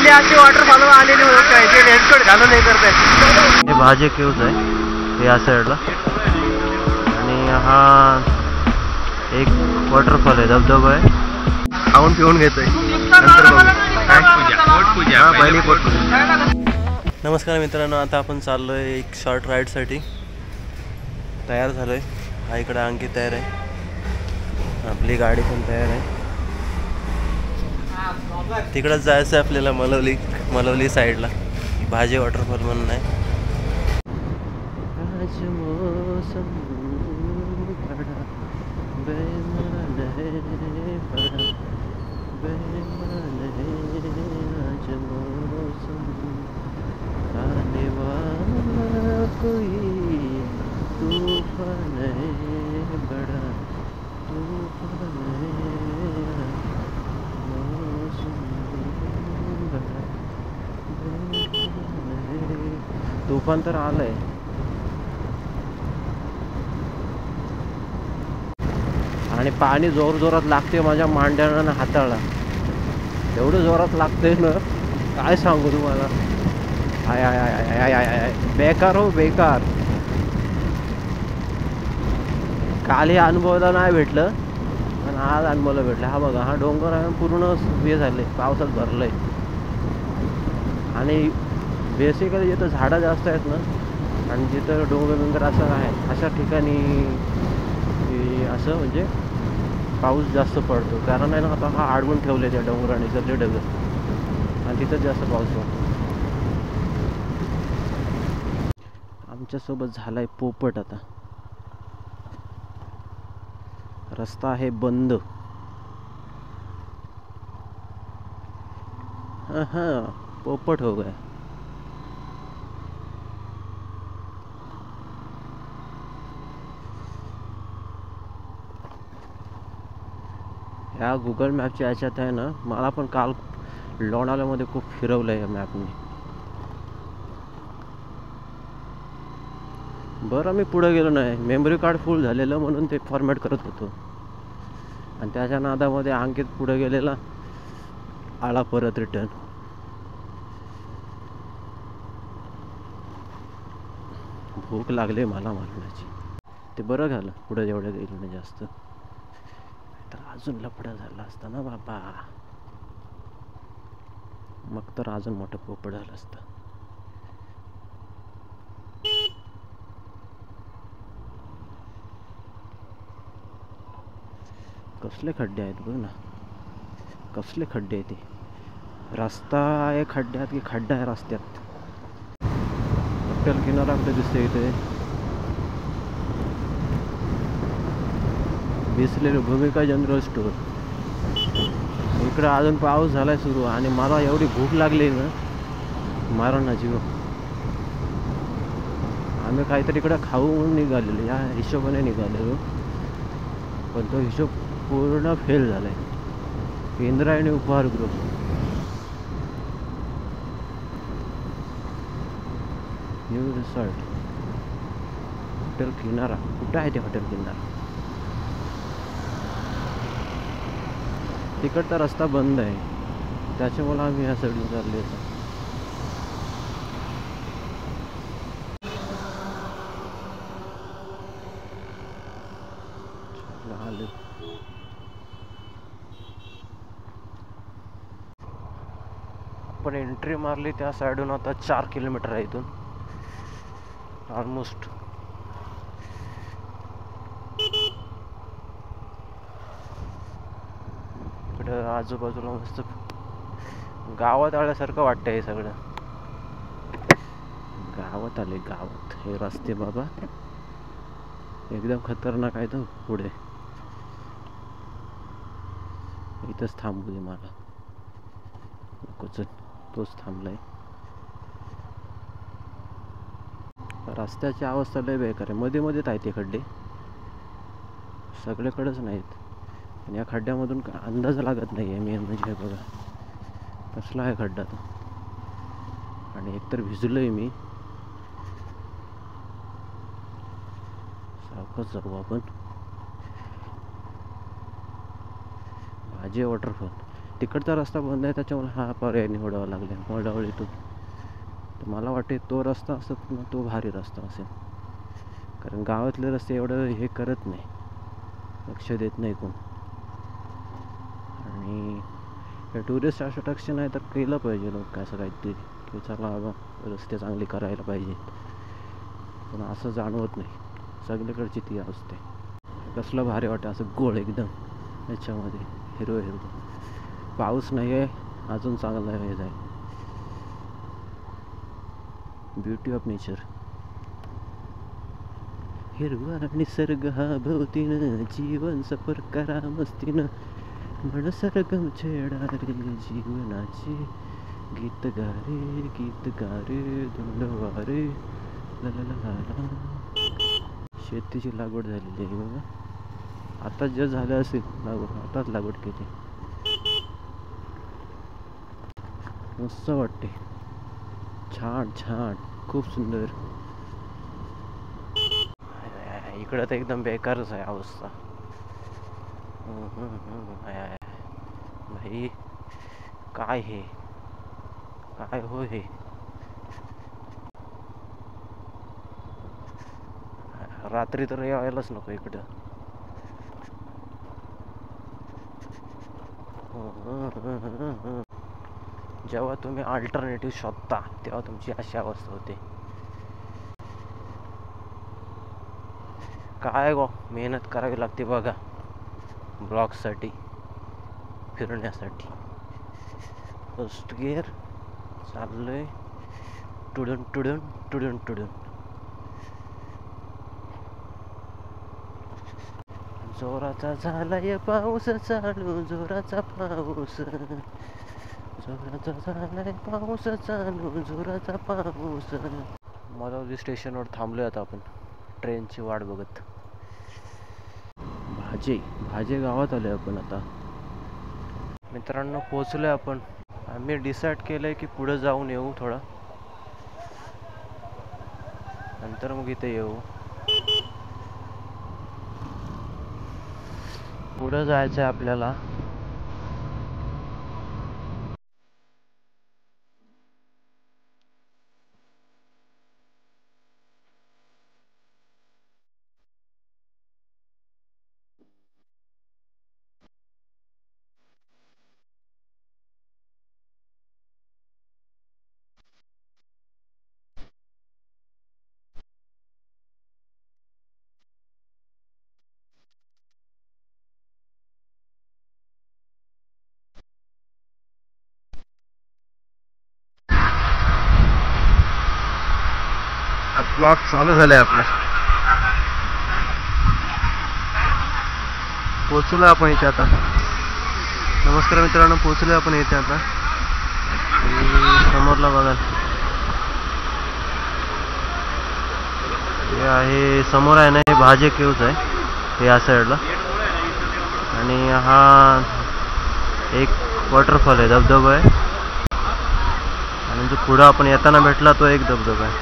पहिले अशी वॉटरफॉल आलेली होत काय ते रेनकोट घालून हे करतायत. हे भाजे केव्ज आहे या साईडला आणि हा एक वॉटरफॉल आहे, धबधबा आहे. खाऊन पिऊन घेतोय नंतर पहिली पोटपूजा. नमस्कार मित्रांनो, आता आपण चाललोय एक शॉर्ट राईडसाठी. तयार झालोय. हा इकडे अंकित तयार आहे, आपली गाडी पण तयार आहे. तिकडंच जायचं आहे आपल्याला, मलवली साईडला. भाजे वॉटरफॉल म्हणून आहे. तुफान तर आलंय. आणि पाणी जोर जोरात लागते माझ्या मांड्यांना हाताला. एवढं जोरात लागते ना, काय सांगू तुम्हाला. I I I I I I बेकार हो बेकार. काल हे अनुभवायला नाही भेटलं पण आज अनुभवायला भेटलं. हा बघा, हा डोंगर आहे पूर्ण हे झाले, पावसात भरलंय. आणि बेसिकली जिथं झाडं जास्त आहेत ना आणि जिथं डोंगर असं आहे अशा ठिकाणी असं म्हणजे पाऊस जास्त पडतो. कारण आहे ना, आता हा अडवून ठेवले त्या डोंगराने सरले डगर आणि तिथं जास्त पाऊस पडतो. आमच्यासोबत झालाय पोपट. आता रस्ता आहे बंद. पोपट हो गया. ह्या गुगल मॅपच्या याच्यात आहे ना, मला पण काल लोणावळ्यामध्ये खूप फिरवलं आहे या मॅपने. बरं मी पुढे गेलो नाही, मेमरी कार्ड फुल झालेलं म्हणून ते फॉर्मॅट करत होतो. आणि त्याच्या नादामध्ये अंकित पुढे गेलेला, आला परत रिटर्न. भूक लागली मला मरणाची. ते बरं झालं पुढे जेवढं गेलं नाही जास्त, तर अजून लफडा झाला असता ना बाबा. मग तर अजून मोठं पोपट झालं असतं. कसले खड्डे आहेत बघ ना, कसले खड्डे आहेत ते. रस्ता आहे खड्ड्यात की खड्डा आहे रस्त्यात. हॉटेल किनारा कुठे दिसते इथे. बिसलेली भूमिका जनरल स्टोअर. इकडं अजून पाऊस झालाय सुरू आणि मला एवढी भूक लागली ना, मारा ना जीव. आम्ही काहीतरी इकडं खाऊ म्हणून निघालेलो, या हिशोबाने निघालेलो, पण तो हिशोब पूर्ण फेल झालाय. इंद्रायणी उपहार गृह. न्यू रिसॉर्ट, हॉटेल किनारा. कुठं आहे ते हॉटेल किनारा? तिकडचा रस्ता बंद आहे, त्याच्यामुळे आम्ही ह्या साईडला चाललो होतो. आपण एंट्री मारली त्या साईडून. आता 4 किलोमीटर आहे इथून ऑलमोस्ट. इकडं आजूबाजूला मस्त गावात आल्यासारखं वाटतं. हे सगळं गावात आले, गावात. हे रस्ते बाबा एकदम खतरनाक आहे. तो पुढे इथंच थांबू दे मला, नकोच. तोच थांबलाय. रस्त्याची अवस्था लय बेकार आहे. मध्ये मध्येच आहे ते खड्डे, सगळीकडेच नाहीत. आणि या खड्ड्यामधून अंदाज लागत नाही आहे. मेन म्हणजे बघा कसला आहे खड्डा तो. आणि एकतर भिजलोय मी. सावकाश जाऊ आपण. भाजे वॉटरफॉल तिकडचा रस्ता बंद आहे त्याच्यामुळे हा पर्याय निवडावा लागला मोडावळीतून. तर मला वाटते तो रस्ता असत ना तो भारी रस्ता असेल, कारण गावातले रस्ते एवढं हे करत नाही, लक्ष देत नाही कोण. आणि हे टुरिस्ट अट्रॅक्शन आहे तर केलं पाहिजे लोक असं काहीतरी, की चला बाबा रस्ते चांगले करायला पाहिजे. पण असं जाणवत नाही, सगळीकडची ती अवस्था आहे. कसलं भारी वाटतं असं गोळ एकदम याच्यामध्ये, हिरवं हिरवं. पाऊस नाही आहे अजून चांगलं हे जाईल. Beauty of nature. हिरवा निसर्ग हा भोवतीनं, जीवन सफर करा मस्तीनं, मन सरगम छेडा रे जीवनाचे, गीत गा रे धुंडवारे ला ला ला ला. शेतीची लागवड झालेली आहे बघा, आता जे झालं असेल लागवड, आताच लागवड केली. मस्त वाटते, छान छान, खूप सुंदर. इकडं तर एकदम बेकारच आहे अवस्था. भाई काय हे, काय हो हे. रात्री तर यायलाच नको इकडं. जेव्हा तुम्ही अल्टरनेटिव्ह शोधता तेव्हा तुमची अशी अवस्था होते. काय गो मेहनत करावी लागते बघा ब्लॉगसाठी, फिरण्यासाठी. फर्स्ट गिअर चाललोय टुडून टुडून टुडून टुडून. जोराचा झालाय पाऊस चालू, जोराचा पाऊस, जोराचा झालाय पाऊस चालू, जोराचा पाऊस. मलावली स्टेशनवर थांबलोय आता आपण ट्रेनची वाट बघत. भाजे गावात आलोय आपण आता. मित्रांनो पोचलोय आपण. आम्ही डिसाईड केलंय की पुढे जाऊन येऊ थोडा, नंतर मग इथे येऊ. पुढे जायचं आहे आपल्याला. ब्लॉग चालू झालाय आपला. पोचलो आपण इथे आता. नमस्कार मित्रांनो, पोचलो आपण इथे आता. समोरला बघा हे आहे, समोर आहे ना हे भाजे केव्ज आहे हे या साईडला. आणि हा एक वॉटरफॉल आहे, धबधबा आहे. आणि जो पुढं आपण येताना भेटला तो एक धबधबा आहे,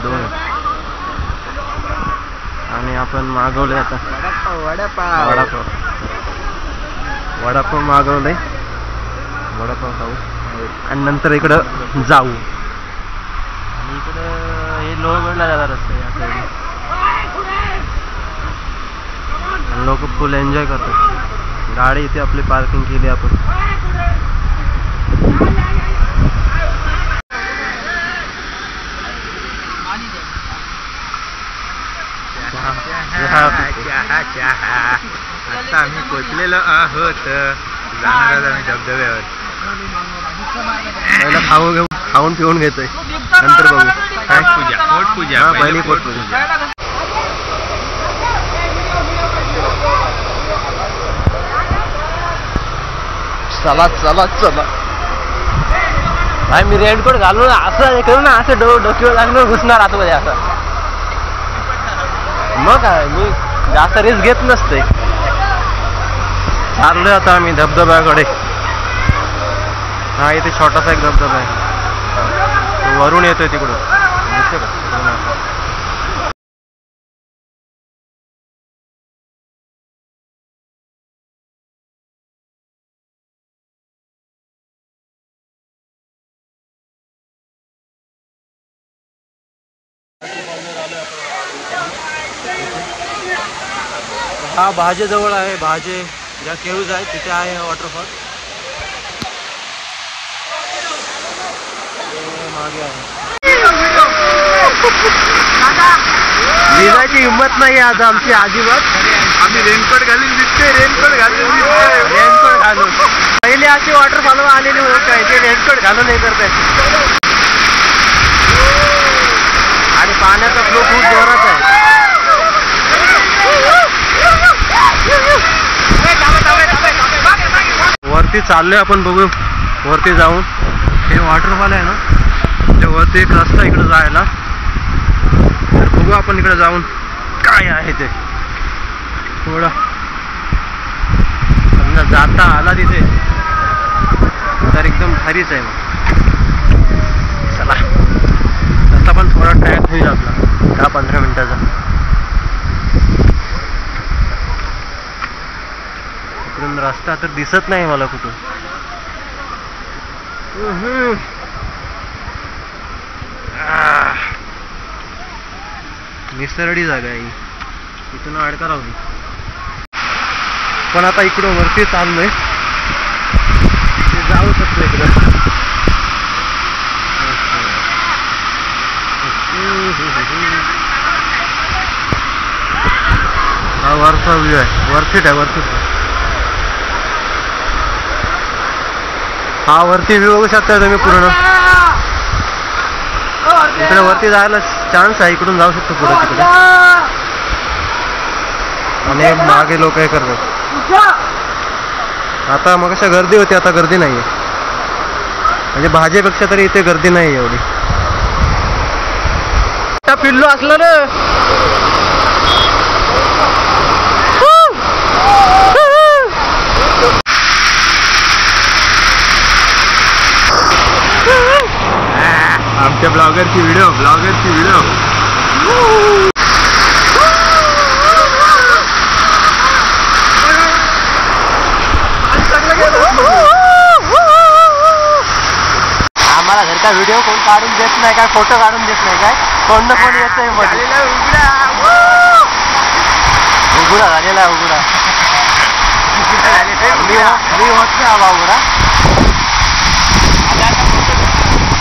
दोन आहे. आणि आपण मागवले आता वडापाव मागवले. वडापाव खाऊ आणि नंतर इकडं जाऊ. आणि इकडं हे लोहगडला जाणार रस्ता या साईड. लोक फुल एन्जॉय करतात. गाडी इथे आपली पार्किंग केली आपण. आता आम्ही पोचलेलो आहोत, जाणार आम्ही धबधब्यावर. पहिला खाऊन पिऊन घेतोय, नंतर बघू काय पोटपूजा. पहिली पोटपूजा. चला भाई, मी रेनकोट घालून असं हे करू ना, असं डोक्यावर लागून घुसणार आतमध्ये असं. मग काय, मी जास्त रिस्क घेत नसते. चाललोय आता आम्ही धबधब्याकडे. हा इथे छोटासा एक धबधबा आहे, वरून येतोय तिकडून, दिसते का? हा भाजेजवळ आहे. भाजे ज्या केळूज आहेत तिथे आहे हा वॉटरफॉल. मागे आहे. लिहायची हिंमत नाही आता आमची अजिबात. आम्ही रेनकोट घालून दिसते, रेनकोट घालून रेनकोट घालून. पहिले अशी वॉटरफॉल आलेली होत काय ते रेनकोट घालून हे करतायत. आणि पाण्याचा फ्लो खूप जोरात आहे. वरती चाललोय आपण, बघू वरती जाऊन. हे वॉटरफॉल आहे ना, त्या वरती एक रस्ता इकडे जायला. तर बघू आपण इकडे जाऊन काय आहे ते. थोडा समजा जाता आला तिथे तर एकदम भारीच आहे. मग चला, आता पण थोडा टाइम होईल आपला 10-15 मिनिटाचा. इकडून रस्ता तर दिसत नाही मला कुठून. निसरडी जागा आहे, इथून अडका राहून. पण आता इकडं वरती चाललोय, जाऊ शकतो इकडं. हा वरचा व्ह्यू आहे, वरतीच आहे, वरतीच. हा वरती व्ह्यू बघू शकता तुम्ही पूर्ण. इकडे वरती जायला चान्स आहे, इकडून जाऊ शकतो पुढे तिकडे. आणि मागे लोक हे करतात. आता मग अशा गर्दी होती, आता गर्दी नाहीये. म्हणजे भाजेपेक्षा तरी इथे गर्दी नाही एवढी. आता पिल्लू असलं ना. आमच्या ब्लॉगरची व्हिडिओ. आम्हाला घर का व्हिडिओ कोण काढून देत नाही काय, फोटो काढून देत नाही काय. कोण येतंय मध्ये. उघडा झालेला उघडा. मी होत नाही हवा उघडा.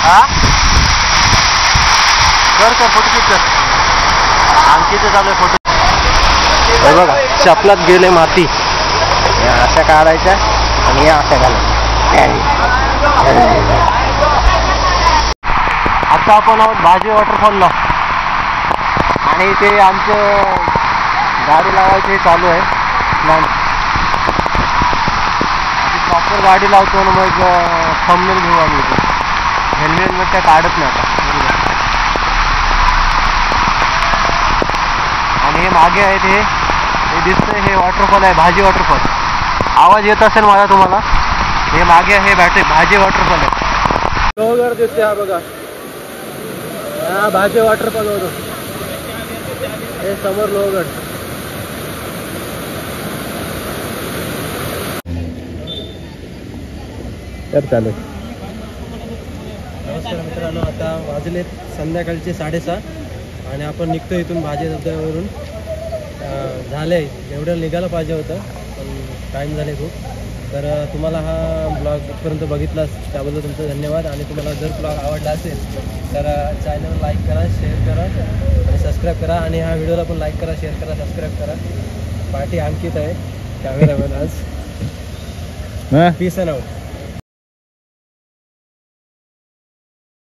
हा कर फोटो शूट कर. आमची इथे चालू आहे फोटो. बघा चपलात गेले माती, अशा काढायच्या आणि या अशा घालायच्या. आता आपण आहोत भाजे वॉटरफॉलला. आणि ते आमचं गाडी लावायचे चालू आहे प्लॅन. प्रॉपर गाडी लावतो ना, मग थंबनेल घेऊ आम्ही. इथे हेल्मेट काय काढत नाही आता. आणि हे मागे आहे ते दिसतंय, हे वॉटरफॉल आहे, भाजी वॉटरफॉल. आवाज येत असेल मला तुम्हाला. हे मागे आहे भाजी वॉटरफॉल आहे. लोहगड दिसते हा बघा, हा भाजी वॉटरफॉल वरून. हे समोर लोहगड. तर चालेल. नमस्कार मित्रांनो, आता वाजलेत संध्याकाळचे 6:30 आणि आपण निघतो इथून भाजी धबधब्यावरून. झालंय एवढं निघायला पाहिजे होतं, पण टाईम झाले खूप. तर तुम्हाला हा ब्लॉग इथपर्यंत बघितलास त्याबद्दल तुमचं धन्यवाद. आणि तुम्हाला जर ब्लॉग आवडला असेल तर चॅनल लाईक करा, शेअर करा आणि सबस्क्राईब करा. आणि ह्या व्हिडिओला पण लाईक करा, शेअर करा, सबस्क्राईब करा. पार्टी अंकित आहे कॅमेरामॅन आज. Peace and out.